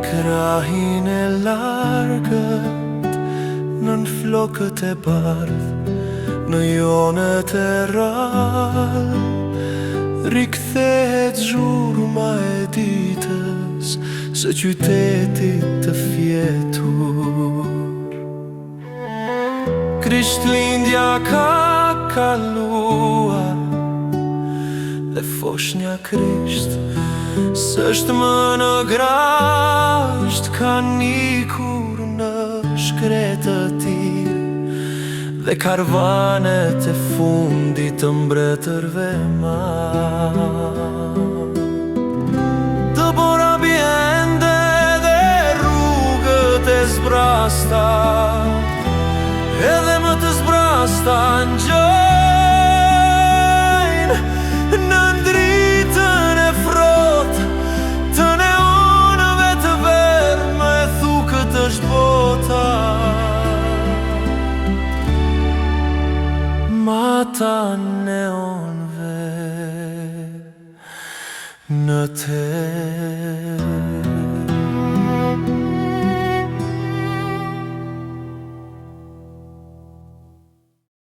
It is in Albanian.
krahin e largët, nën flokët e bardh, në jonet e rallë, rikthehet zhurma e ditës së qytetit të fjetur. Krishtlindja ka kaluar dhe foshnja Krisht s'është më në grasht, ka nikur në shkretë të tij dhe karvanet e fundit të mbretërve marr. Dëbora bjende dhe rrugët e zbrasta, edhe më të zbrasta ngjojnë në ndritën e frot të neonëve të verme, thukët është bota. Mata neonëve në terë.